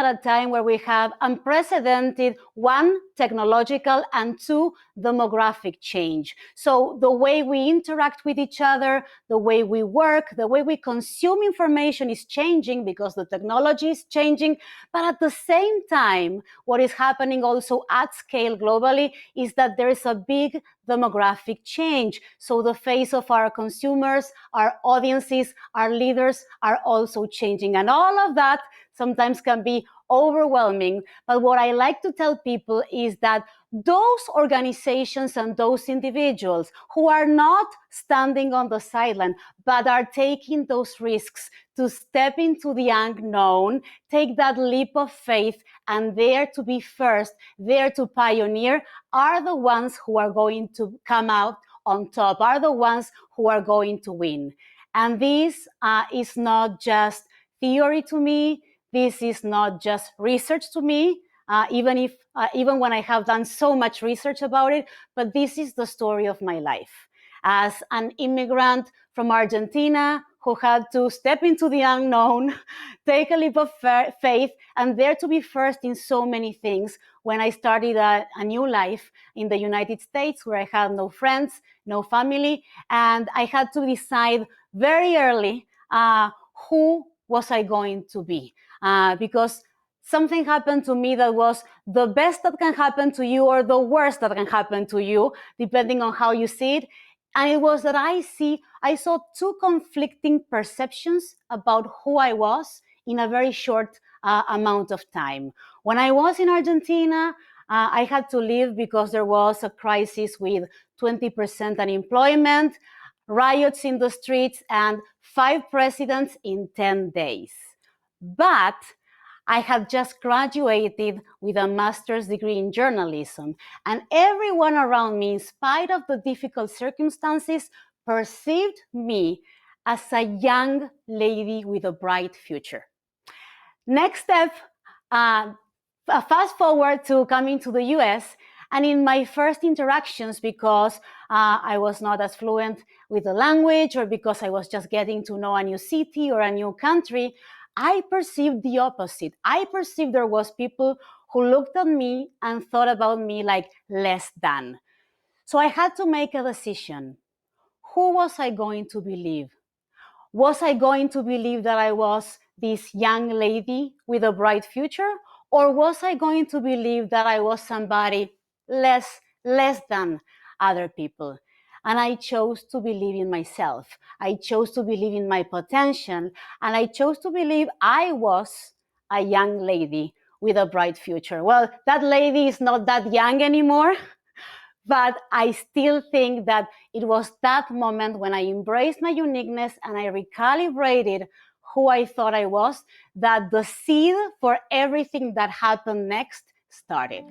at a time where we have unprecedented, one, technological, and two, demographic change. So the way we interact with each other, the way we work, the way we consume information is changing because the technology is changing. But at the same time, what is happening also at scale globally is that there is a big demographic change. So the face of our consumers, our audiences, our leaders are also changing. And all of that sometimes can be overwhelming. But what I like to tell people is that those organizations and those individuals who are not standing on the sideline, but are taking those risks to step into the unknown, take that leap of faith, and dare to be first, dare to pioneer, are the ones who are going to come out on top, are the ones who are going to win. And this is not just theory to me. This is not just research to me, even when I have done so much research about it, but this is the story of my life. As an immigrant from Argentina who had to step into the unknown, take a leap of faith, and dare to be first in so many things when I started a new life in the United States where I had no friends, no family, and I had to decide very early who was I going to be. Because something happened to me that was the best that can happen to you or the worst that can happen to you, depending on how you see it. And it was that I saw two conflicting perceptions about who I was in a very short amount of time. When I was in Argentina, I had to leave because there was a crisis with 20% unemployment, riots in the streets, and 5 presidents in 10 days. But I had just graduated with a master's degree in journalism, and everyone around me, in spite of the difficult circumstances, perceived me as a young lady with a bright future. Next step, fast forward to coming to the US, and in my first interactions, because I was not as fluent with the language or because I was just getting to know a new city or a new country, I perceived the opposite. I perceived there was people who looked at me and thought about me like less than. So I had to make a decision. Who was I going to believe? Was I going to believe that I was this young lady with a bright future? Or was I going to believe that I was somebody less than other people? And I chose to believe in myself. I chose to believe in my potential. And I chose to believe I was a young lady with a bright future. Well, that lady is not that young anymore. But I still think that it was that moment when I embraced my uniqueness and I recalibrated who I thought I was, that the seed for everything that happened next started.